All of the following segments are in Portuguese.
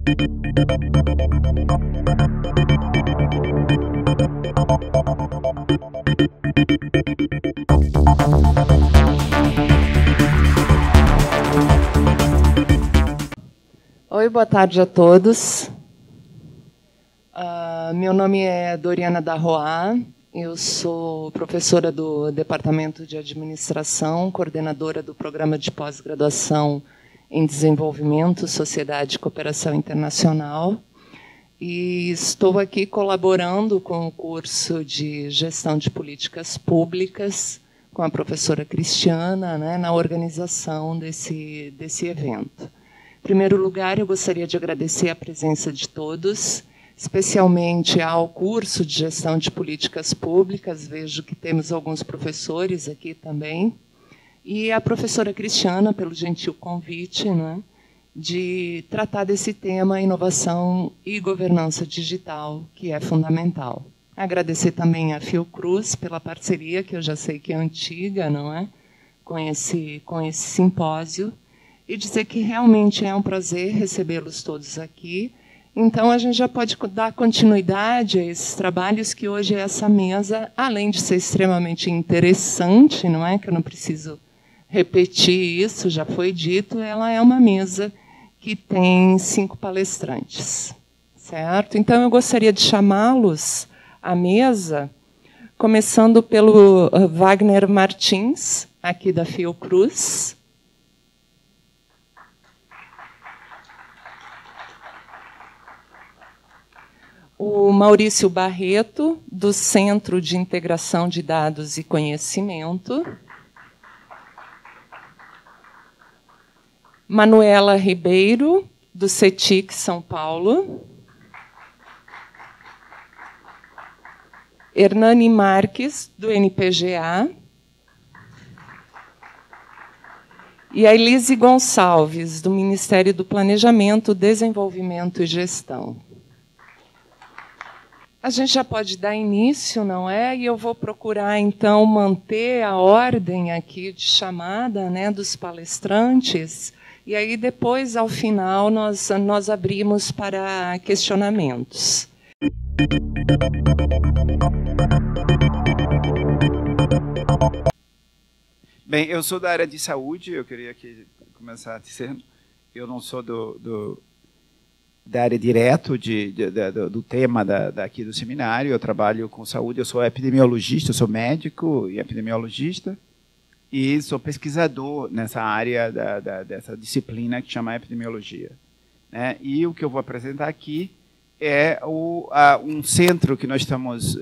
Oi, boa tarde a todos. Meu nome é Doriana Darroá, eu sou professora do Departamento de Administração, coordenadora do Programa de Pós-Graduação em Desenvolvimento, Sociedade e Cooperação Internacional, e estou aqui colaborando com o curso de Gestão de Políticas Públicas, com a professora Cristiana, né, na organização desse evento. Em primeiro lugar, eu gostaria de agradecer a presença de todos, especialmente ao curso de Gestão de Políticas Públicas, vejo que temos alguns professores aqui também, e a professora Cristiana, pelo gentil convite, né, de tratar desse tema inovação e governança digital, que é fundamental. Agradecer também a Fiocruz pela parceria, que eu já sei que é antiga, não é? Com esse simpósio, e dizer que realmente é um prazer recebê-los todos aqui. Então, a gente já pode dar continuidade a esses trabalhos, que hoje essa mesa, além de ser extremamente interessante, não é? Que eu não preciso repetir isso, já foi dito, ela é uma mesa que tem 5 palestrantes, certo? Então, eu gostaria de chamá-los à mesa, começando pelo Wagner Martins, aqui da Fiocruz. O Maurício Barreto, do Centro de Integração de Dados e Conhecimento. Manuela Ribeiro, do CETIC São Paulo. Hernani Marques, do NPGA. E a Elise Gonçalves, do Ministério do Planejamento, Desenvolvimento e Gestão. A gente já pode dar início, não é? E eu vou procurar, então, manter a ordem aqui de chamada, né, dos palestrantes, e aí, depois, ao final, nós abrimos para questionamentos. Bem, eu sou da área de saúde, eu queria aqui começar dizendo, eu não sou da área direto do tema daqui do seminário, eu trabalho com saúde, eu sou epidemiologista, eu sou médico e epidemiologista, e sou pesquisador nessa área dessa disciplina que chama epidemiologia, né? E o que eu vou apresentar aqui é um centro que nós estamos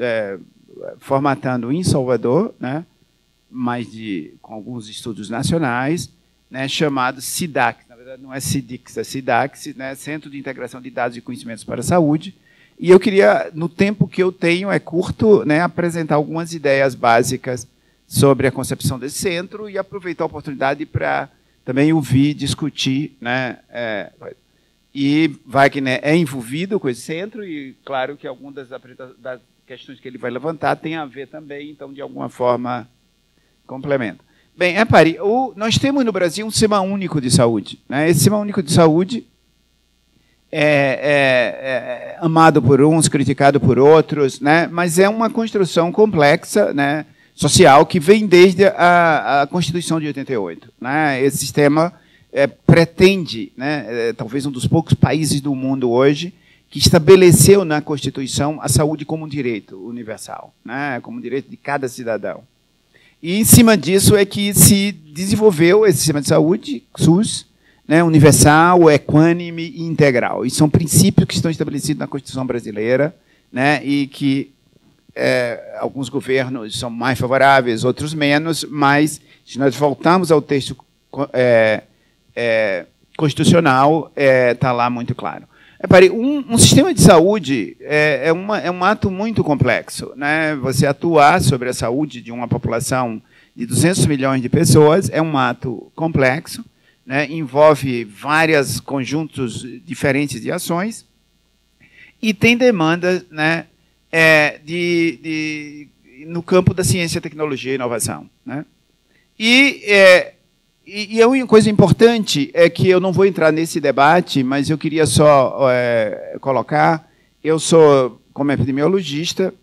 formatando em Salvador, né? Com alguns estudos nacionais, né? Chamado CIDAC. Na verdade, não é CIDIX, é CIDAX, né? Centro de Integração de Dados e Conhecimentos para a Saúde. E eu queria, no tempo que eu tenho, é curto, né? Apresentar algumas ideias básicas sobre a concepção desse centro e aproveitar a oportunidade para também ouvir, discutir, né? E Wagner é envolvido com esse centro e, claro, que algumas das questões que ele vai levantar tem a ver também, então, de alguma forma, complementa. Bem, repare, nós temos no Brasil um Sistema Único de Saúde, né? Esse Sistema Único de Saúde é amado por uns, criticado por outros, né? Mas é uma construção complexa, né? Social que vem desde a Constituição de 88. Né? Esse sistema pretende, né, talvez um dos poucos países do mundo hoje, que estabeleceu na Constituição a saúde como um direito universal, né, como um direito de cada cidadão. E, em cima disso, é que se desenvolveu esse sistema de saúde, SUS, né, universal, equânime e integral. E são princípios que estão estabelecidos na Constituição brasileira, né, e que alguns governos são mais favoráveis, outros menos, mas, se nós voltarmos ao texto constitucional, está lá muito claro. Repare, um sistema de saúde é um ato muito complexo, né? Você atuar sobre a saúde de uma população de 200 milhões de pessoas é um ato complexo, né? Envolve vários conjuntos diferentes de ações e tem demanda, né, no campo da ciência, tecnologia e inovação, né? E E uma coisa importante é que eu não vou entrar nesse debate, mas eu queria só colocar, eu sou, como epidemiologista,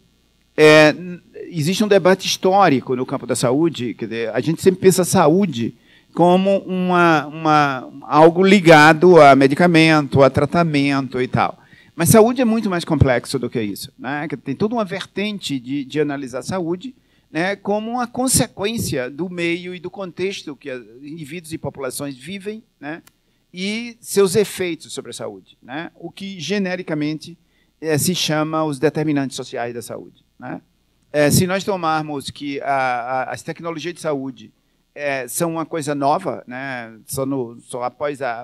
existe um debate histórico no campo da saúde, quer dizer, a gente sempre pensa a saúde como algo ligado a medicamento, a tratamento e tal. Mas saúde é muito mais complexo do que isso, né? Tem toda uma vertente de analisar a saúde, né, como uma consequência do meio e do contexto que indivíduos e populações vivem, né, e seus efeitos sobre a saúde, né, o que genericamente se chama os determinantes sociais da saúde, né. Se nós tomarmos que as tecnologias de saúde são uma coisa nova, né, só após a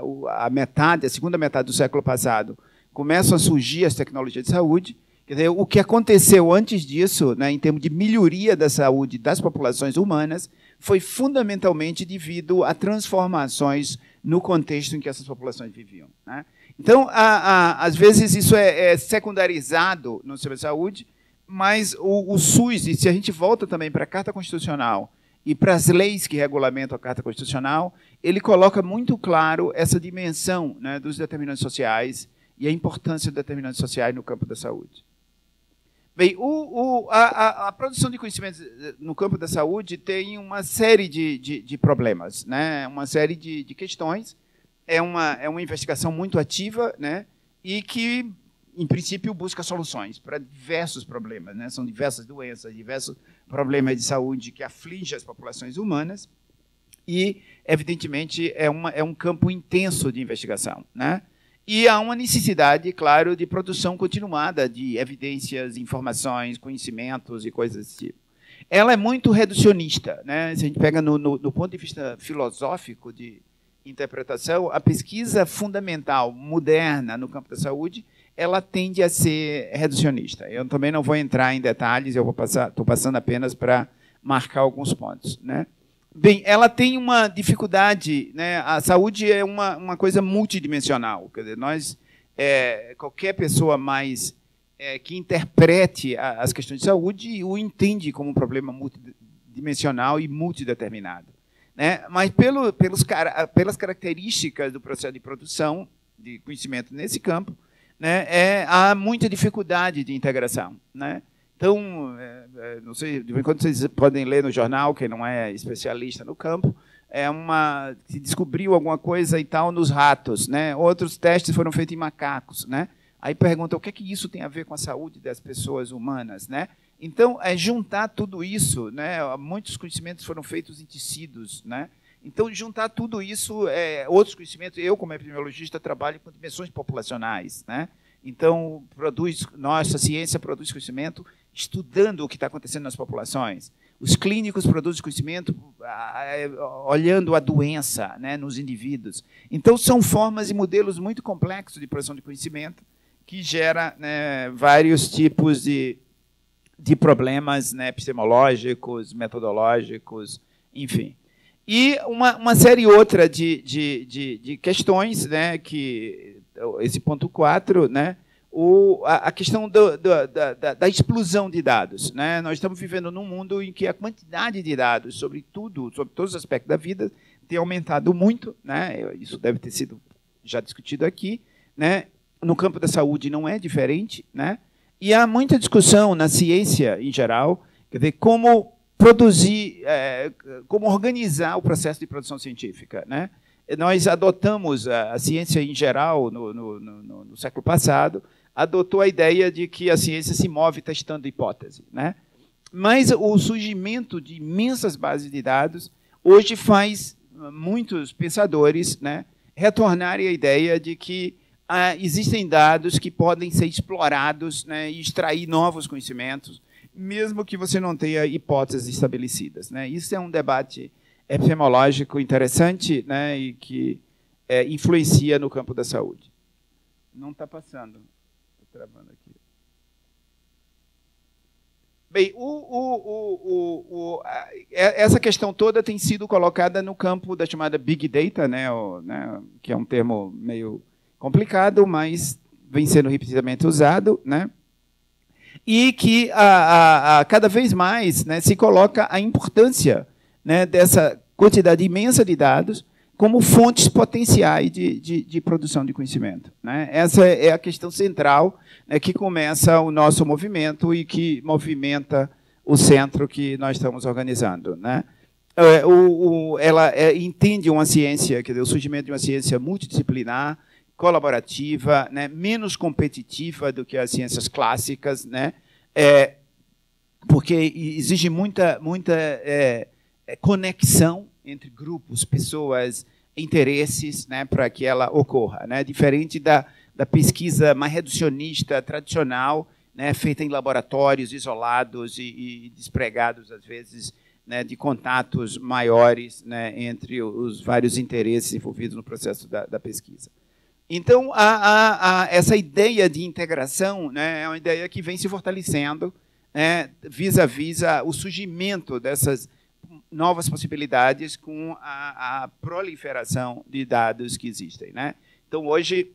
segunda metade do século passado, começam a surgir as tecnologias de saúde. Quer dizer, o que aconteceu antes disso, né, em termos de melhoria da saúde das populações humanas, foi fundamentalmente devido a transformações no contexto em que essas populações viviam, né? Então, às vezes, isso é secundarizado no sistema de saúde, mas o SUS, e se a gente volta também para a Carta Constitucional e para as leis que regulamentam a Carta Constitucional, ele coloca muito claro essa dimensão, né, dos determinantes sociais e a importância dos determinantes sociais no campo da saúde. Bem, a produção de conhecimento no campo da saúde tem uma série de problemas, né? Uma série de questões. É uma investigação muito ativa, né? E que, em princípio, busca soluções para diversos problemas, né? São diversas doenças, diversos problemas de saúde que afligem as populações humanas e, evidentemente, é um campo intenso de investigação, né? E há uma necessidade, claro, de produção continuada de evidências, informações, conhecimentos e coisas desse tipo. Ela é muito reducionista, né? Se a gente pega do ponto de vista filosófico de interpretação, a pesquisa fundamental, moderna, no campo da saúde, ela tende a ser reducionista. Eu também não vou entrar em detalhes, estou passando apenas para marcar alguns pontos, né? Bem, ela tem uma dificuldade, né? A saúde é uma coisa multidimensional. Quer dizer, qualquer pessoa mais que interprete as questões de saúde o entende como um problema multidimensional e multideterminado, né? Mas pelas características do processo de produção de conhecimento nesse campo, né, há muita dificuldade de integração, né? Então, não sei, de vez em quando vocês podem ler no jornal, quem não é especialista no campo, se descobriu alguma coisa e tal nos ratos, né? Outros testes foram feitos em macacos, né? Aí pergunta o que é que isso tem a ver com a saúde das pessoas humanas, né? Então, juntar tudo isso, né? Muitos conhecimentos foram feitos em tecidos, né? Então, juntar tudo isso, outros conhecimentos, eu como epidemiologista trabalho com dimensões populacionais, né? Então, nossa ciência produz conhecimento estudando o que está acontecendo nas populações. Os clínicos produzem conhecimento olhando a doença, né, nos indivíduos. Então, são formas e modelos muito complexos de produção de conhecimento que gera, né, vários tipos de problemas, né, epistemológicos, metodológicos, enfim. E uma série outra de questões, né, que esse ponto 4, né, a questão da explosão de dados, né? Nós estamos vivendo num mundo em que a quantidade de dados sobre tudo, sobre todos os aspectos da vida, tem aumentado muito, né? Isso deve ter sido já discutido aqui, né? No campo da saúde não é diferente, né? E há muita discussão na ciência em geral, quer dizer, como produzir, como organizar o processo de produção científica, né? Nós adotamos a ciência em geral no século passado, adotou a ideia de que a ciência se move testando hipótese, né? Mas o surgimento de imensas bases de dados hoje faz muitos pensadores, né, retornarem à ideia de que existem dados que podem ser explorados, né, e extrair novos conhecimentos, mesmo que você não tenha hipóteses estabelecidas, né? Isso é um debate epistemológico interessante, né, e que influencia no campo da saúde. Não está passando. Estou travando aqui. Bem, essa questão toda tem sido colocada no campo da chamada Big Data, né, que é um termo meio complicado, mas vem sendo repetidamente usado, né, e que cada vez mais, né, se coloca a importância, né, dessa quantidade imensa de dados como fontes potenciais de produção de conhecimento, né? Essa é a questão central, né, que começa o nosso movimento e que movimenta o centro que nós estamos organizando, né? Ela entende uma ciência, quer dizer, o surgimento de uma ciência multidisciplinar, colaborativa, né, menos competitiva do que as ciências clássicas, né, porque exige muita conexão entre grupos, pessoas, interesses, né, para que ela ocorra, né, diferente da pesquisa mais reducionista, tradicional, né, feita em laboratórios isolados e despregados, às vezes, né, de contatos maiores, né, entre os vários interesses envolvidos no processo da pesquisa. Então, essa ideia de integração, né, é uma ideia que vem se fortalecendo, né, vis-à-vis o surgimento dessas novas possibilidades com a proliferação de dados que existem, né? Então, hoje,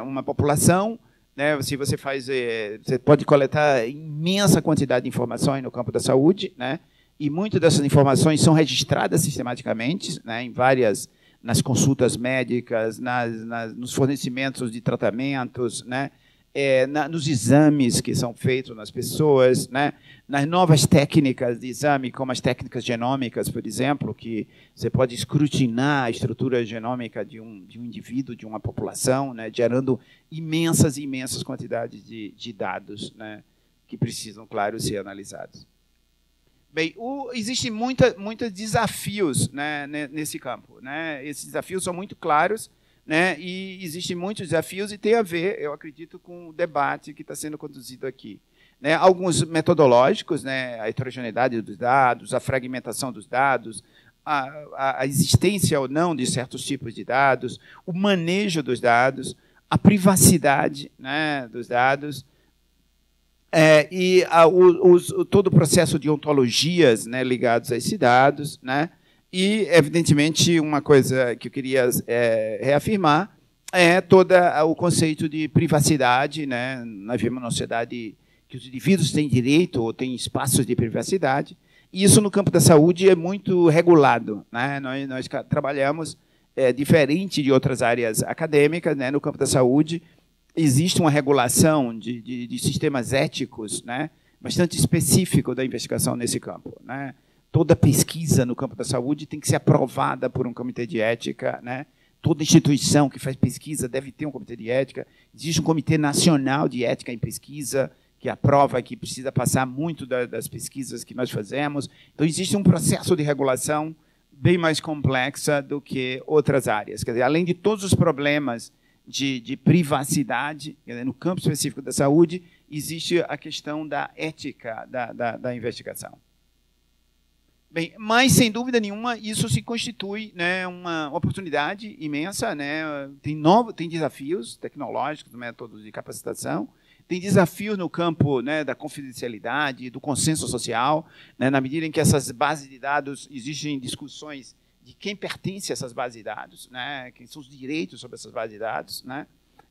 uma população, né, se você você pode coletar imensa quantidade de informações no campo da saúde, né, e muitas dessas informações são registradas sistematicamente, né, nas consultas médicas, nos fornecimentos de tratamentos, né, nos exames que são feitos nas pessoas, né, nas novas técnicas de exame, como as técnicas genômicas, por exemplo, que você pode escrutinar a estrutura genômica de um indivíduo, de uma população, né, gerando imensas quantidades de dados, né, que precisam, claro, ser analisados. Bem, existem muitos desafios, né, nesse campo, né? Esses desafios são muito claros, né, e existem muitos desafios e tem a ver, eu acredito, com o debate que está sendo conduzido aqui, né? Alguns metodológicos, né, a heterogeneidade dos dados, a fragmentação dos dados, a existência ou não de certos tipos de dados, o manejo dos dados, a privacidade, né, dos dados, todo o processo de ontologias, né, ligados a esses dados, né, e, evidentemente, uma coisa que eu queria reafirmar é todo o conceito de privacidade, né. Nós vivemos numa sociedade que os indivíduos têm direito ou têm espaços de privacidade, e isso no campo da saúde é muito regulado, né. Nós trabalhamos diferente de outras áreas acadêmicas, né, no campo da saúde. Existe uma regulação de sistemas éticos, né, bastante específico da investigação nesse campo, né. Toda pesquisa no campo da saúde tem que ser aprovada por um comitê de ética, né. Toda instituição que faz pesquisa deve ter um comitê de ética. Existe um comitê nacional de ética em pesquisa que aprova, que precisa passar muito das pesquisas que nós fazemos. Então, existe um processo de regulação bem mais complexa do que outras áreas. Quer dizer, além de todos os problemas de privacidade, no campo específico da saúde, existe a questão da ética da investigação. Bem, mas, sem dúvida nenhuma, isso se constitui, né, uma oportunidade imensa, né? Tem desafios tecnológicos, métodos de capacitação, tem desafios no campo, né, da confidencialidade, do consenso social, né, na medida em que essas bases de dados existem discussões de quem pertence a essas bases de dados, né, quem são os direitos sobre essas bases de dados, né,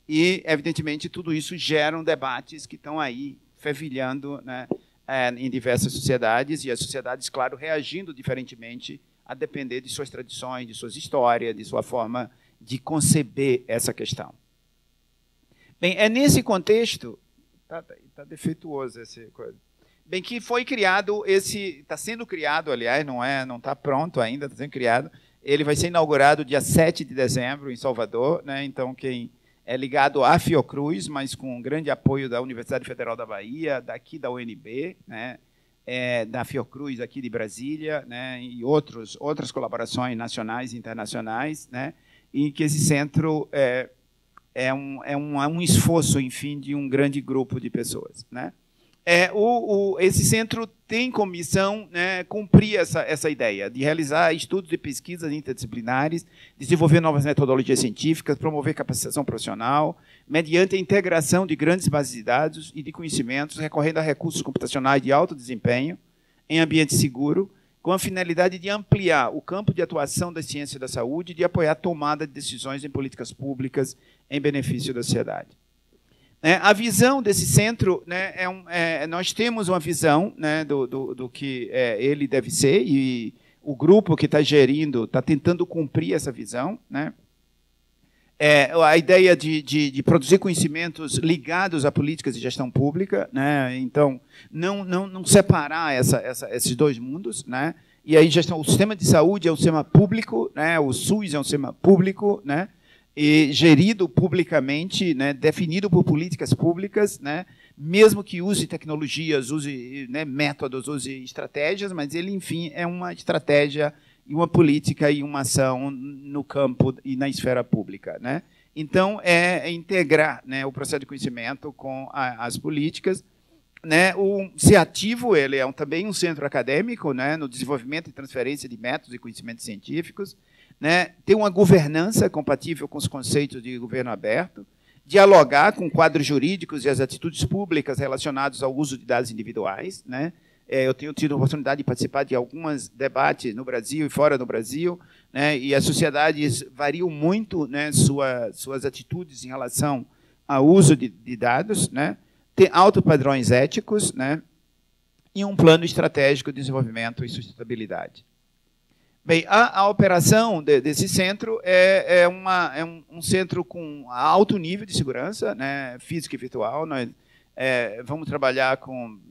e, evidentemente, tudo isso geram debates que estão aí fervilhando, né, em diversas sociedades, e as sociedades, claro, reagindo diferentemente a depender de suas tradições, de suas histórias, de sua forma de conceber essa questão. Bem, é nesse contexto... Está defeituoso essa coisa. Bem, que foi criado está sendo criado, aliás, não está pronto ainda, está sendo criado. Ele vai ser inaugurado dia 7 de dezembro em Salvador, né? Então, quem é ligado à Fiocruz, mas com grande apoio da Universidade Federal da Bahia, daqui da UNB, né? Da Fiocruz aqui de Brasília, né? E outras colaborações nacionais e internacionais, né? E que esse centro é um esforço, enfim, de um grande grupo de pessoas, né? Esse centro tem como missão, né, cumprir essa ideia de realizar estudos e pesquisas interdisciplinares, desenvolver novas metodologias científicas, promover capacitação profissional, mediante a integração de grandes bases de dados e de conhecimentos, recorrendo a recursos computacionais de alto desempenho, em ambiente seguro, com a finalidade de ampliar o campo de atuação da ciência da saúde e de apoiar a tomada de decisões em políticas públicas em benefício da sociedade. A visão desse centro, né, nós temos uma visão, né, do que ele deve ser, e o grupo que está gerindo está tentando cumprir essa visão, né? A ideia de produzir conhecimentos ligados a políticas de gestão pública, né? Então, não separar esses dois mundos, né? E aí o sistema de saúde é um sistema público, né? O SUS é um sistema público, né? E gerido publicamente, né? Definido por políticas públicas, né? Mesmo que use tecnologias, use, né, métodos, use estratégias, mas ele, enfim, é uma estratégia e uma política e uma ação no campo e na esfera pública, né? Então, é integrar, né, o processo de conhecimento com as políticas, né? O CEATIVO, ele é também um centro acadêmico, né, no desenvolvimento e transferência de métodos e conhecimentos científicos, né? Tem uma governança compatível com os conceitos de governo aberto, dialogar com quadros jurídicos e as atitudes públicas relacionadas ao uso de dados individuais, né? Eu tenho tido a oportunidade de participar de alguns debates no Brasil e fora do Brasil, né? E as sociedades variam muito, né, suas atitudes em relação ao uso de dados, né? Tem altos padrões éticos, né? E um plano estratégico de desenvolvimento e sustentabilidade. Bem, a operação desse centro é um centro com alto nível de segurança, né, física e virtual. Nós vamos trabalhar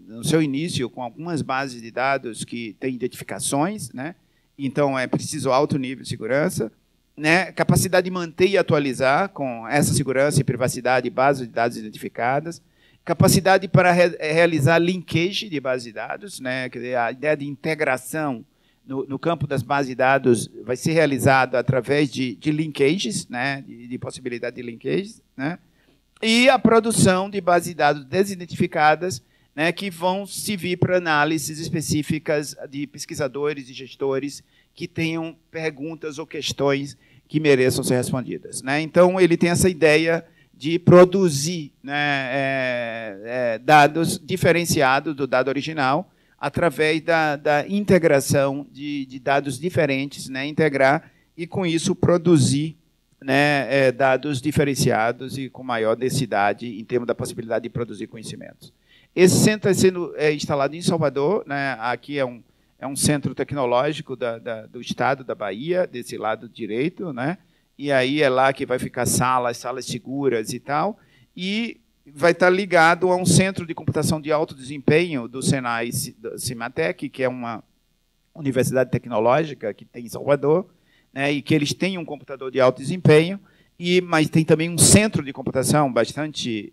no seu início com algumas bases de dados que têm identificações, né? Então é preciso alto nível de segurança, né? Capacidade de manter e atualizar com essa segurança e privacidade bases de dados identificadas, capacidade para realizar linkage de bases de dados, né? Quer dizer, a ideia de integração no campo das bases de dados vai ser realizado através de linkages, né? de possibilidade de linkages, né? E a produção de bases de dados desidentificadas, né, que vão servir para análises específicas de pesquisadores e gestores que tenham perguntas ou questões que mereçam ser respondidas, né? Então, ele tem essa ideia de produzir, né, dados diferenciados do dado original através da integração de dados diferentes, né, integrar e, com isso, produzir, né, dados diferenciados e com maior densidade em termos da possibilidade de produzir conhecimentos. Esse centro está sendo instalado em Salvador, né? Aqui é um centro tecnológico do estado da Bahia, desse lado direito, né? E aí é lá que vai ficar salas seguras e tal, e vai estar ligado a um centro de computação de alto desempenho do Senai Cimatec, que é uma universidade tecnológica que tem em Salvador, né, e que eles têm um computador de alto desempenho, mas tem também um centro de computação bastante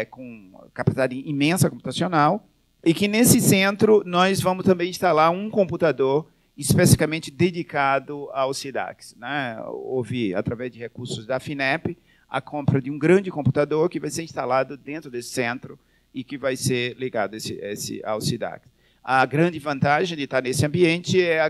com capacidade imensa computacional, e que nesse centro nós vamos também instalar um computador especificamente dedicado ao SIDAX, né? Houve, através de recursos da FINEP, a compra de um grande computador que vai ser instalado dentro desse centro e que vai ser ligado ao SIDAX. A grande vantagem de estar nesse ambiente é a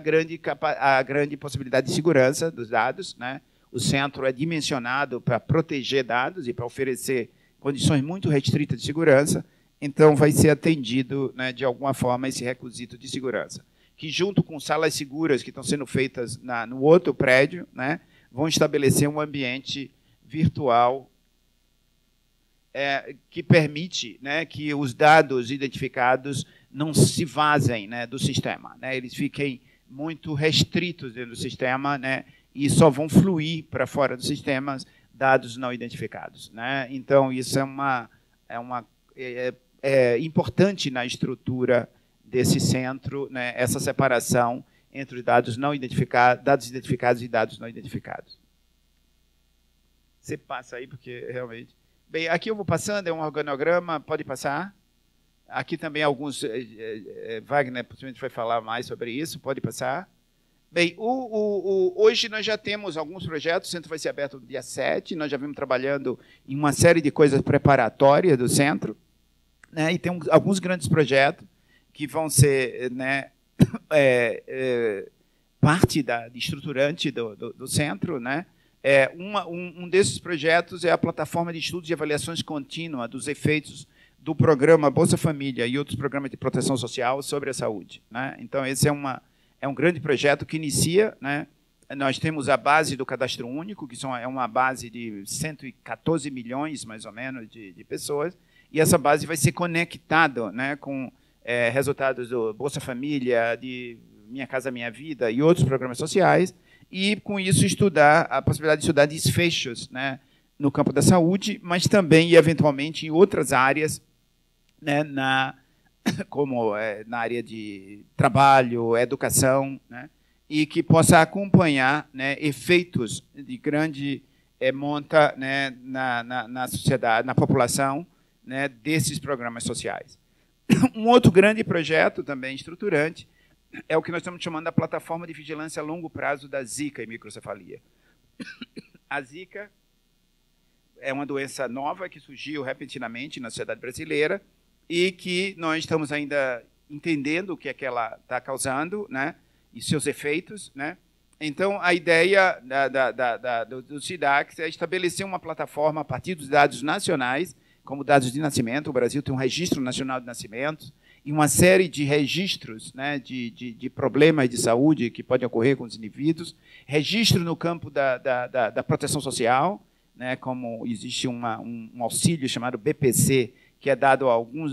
grande possibilidade de segurança dos dados, né? O centro é dimensionado para proteger dados e para oferecer condições muito restritas de segurança, então vai ser atendido, né, de alguma forma esse requisito de segurança, que junto com salas seguras que estão sendo feitas no outro prédio, né, vão estabelecer um ambiente virtual que permite, né, que os dados identificados não se vazem, né, do sistema, né, eles fiquem muito restritos dentro do sistema, né, e só vão fluir para fora dos sistemas dados não identificados, né? Então, isso é importante na estrutura desse centro, né, essa separação entre dados não identificados, dados identificados e dados não identificados. Você passa aí, porque realmente... Bem, aqui eu vou passando, é um organograma, pode passar. Aqui também alguns... Wagner possivelmente vai falar mais sobre isso, pode passar. Bem, hoje nós já temos alguns projetos, o centro vai ser aberto no dia 7, nós já vimos trabalhando em uma série de coisas preparatórias do centro, né, e tem alguns grandes projetos que vão ser, né, parte de estruturante do centro, né? Um desses projetos é a plataforma de estudos e avaliações contínua dos efeitos do programa Bolsa Família e outros programas de proteção social sobre a saúde, né? Então, esse é um grande projeto que inicia, né? Nós temos a base do cadastro único, que é uma base de 114 milhões, mais ou menos, de pessoas, e essa base vai ser conectada, né, com resultados do Bolsa Família, de Minha Casa Minha Vida e outros programas sociais, e, com isso, estudar a possibilidade de estudar desfechos, né, no campo da saúde, mas também, e eventualmente, em outras áreas, né, como na área de trabalho, educação, né, e que possa acompanhar, né, efeitos de grande monta, né, na sociedade, na população, né, desses programas sociais. Um outro grande projeto, também estruturante, é o que nós estamos chamando da Plataforma de Vigilância a Longo Prazo da Zika e Microcefalia. A Zika é uma doença nova que surgiu repentinamente na sociedade brasileira e que nós estamos ainda entendendo o que é que ela está causando, né, e seus efeitos, né? Então, a ideia do SIDAC é estabelecer uma plataforma a partir dos dados nacionais, como dados de nascimento. O Brasil tem um registro nacional de nascimentos e uma série de registros, né, de problemas de saúde que podem ocorrer com os indivíduos, registro no campo da proteção social, né, como existe um auxílio chamado BPC, que é dado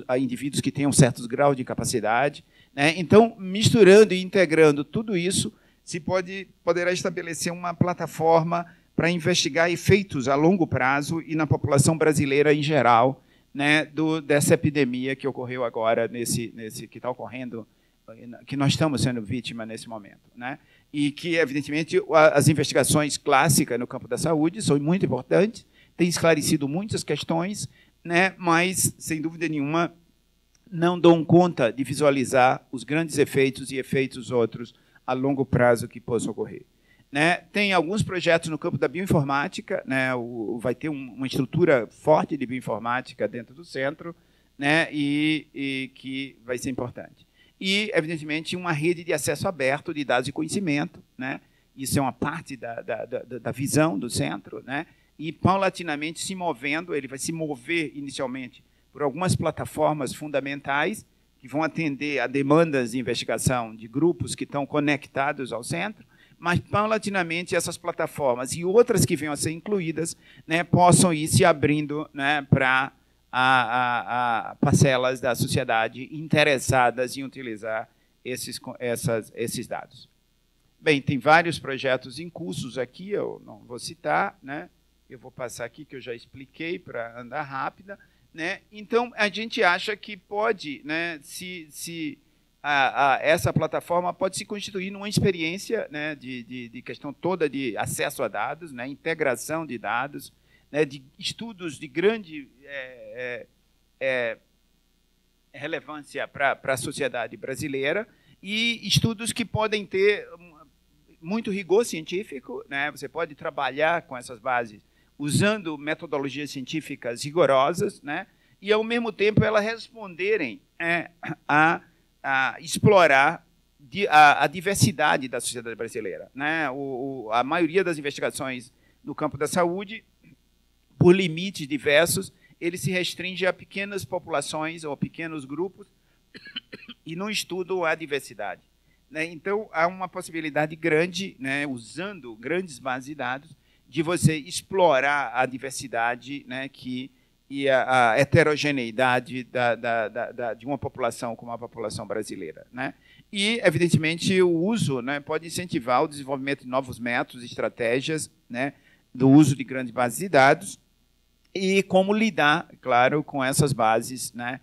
a indivíduos que tenham certos graus de incapacidade, né? Então, misturando e integrando tudo isso, se poderá estabelecer uma plataforma para investigar efeitos a longo prazo e na população brasileira em geral, né, dessa epidemia que ocorreu agora, que está ocorrendo, que nós estamos sendo vítima nesse momento, né? E que, evidentemente, as investigações clássicas no campo da saúde são muito importantes, têm esclarecido muitas questões, né, mas, sem dúvida nenhuma, não dão conta de visualizar os grandes efeitos e efeitos outros a longo prazo que possam ocorrer. Né? Tem alguns projetos no campo da bioinformática, né? Vai ter uma estrutura forte de bioinformática dentro do centro, né? e que vai ser importante. E, evidentemente, uma rede de acesso aberto de dados e conhecimento, né? Isso é uma parte da visão do centro, né? E, paulatinamente, se movendo, ele vai se mover inicialmente por algumas plataformas fundamentais que vão atender a demandas de investigação de grupos que estão conectados ao centro, mas, paulatinamente, essas plataformas e outras que venham a ser incluídas, né, possam ir se abrindo, né, para parcelas da sociedade interessadas em utilizar esses dados. Bem, tem vários projetos em cursos aqui, eu não vou citar, né? Eu vou passar aqui, que eu já expliquei, para andar rápida, né? Então, a gente acha que pode, né, essa plataforma pode se constituir numa experiência, né, de questão toda de acesso a dados, né, integração de dados, né, de estudos de grande relevância para a sociedade brasileira e estudos que podem ter muito rigor científico, né? Você pode trabalhar com essas bases usando metodologias científicas rigorosas, né? E, ao mesmo tempo, elas responderem a explorar a diversidade da sociedade brasileira, né? A maioria das investigações no campo da saúde, por limites diversos, ele se restringe a pequenas populações ou pequenos grupos e não estudam a diversidade, né? Então, há uma possibilidade grande, né, usando grandes bases de dados, de você explorar a diversidade, né, e a heterogeneidade de uma população como a população brasileira, né? E, evidentemente, o uso, né, pode incentivar o desenvolvimento de novos métodos, estratégias, né, do uso de grandes bases de dados e como lidar, claro, com essas bases, né,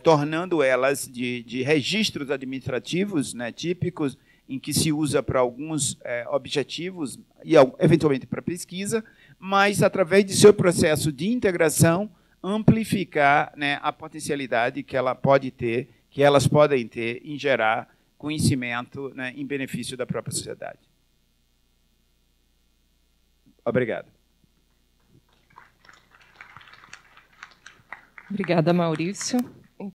tornando elas de registros administrativos, né, típicos, em que se usa para alguns objetivos e, eventualmente, para pesquisa, mas, através de seu processo de integração, amplificar, né, a potencialidade que ela pode ter, que elas podem ter em gerar conhecimento, né, em benefício da própria sociedade. Obrigado. Obrigada, Maurício.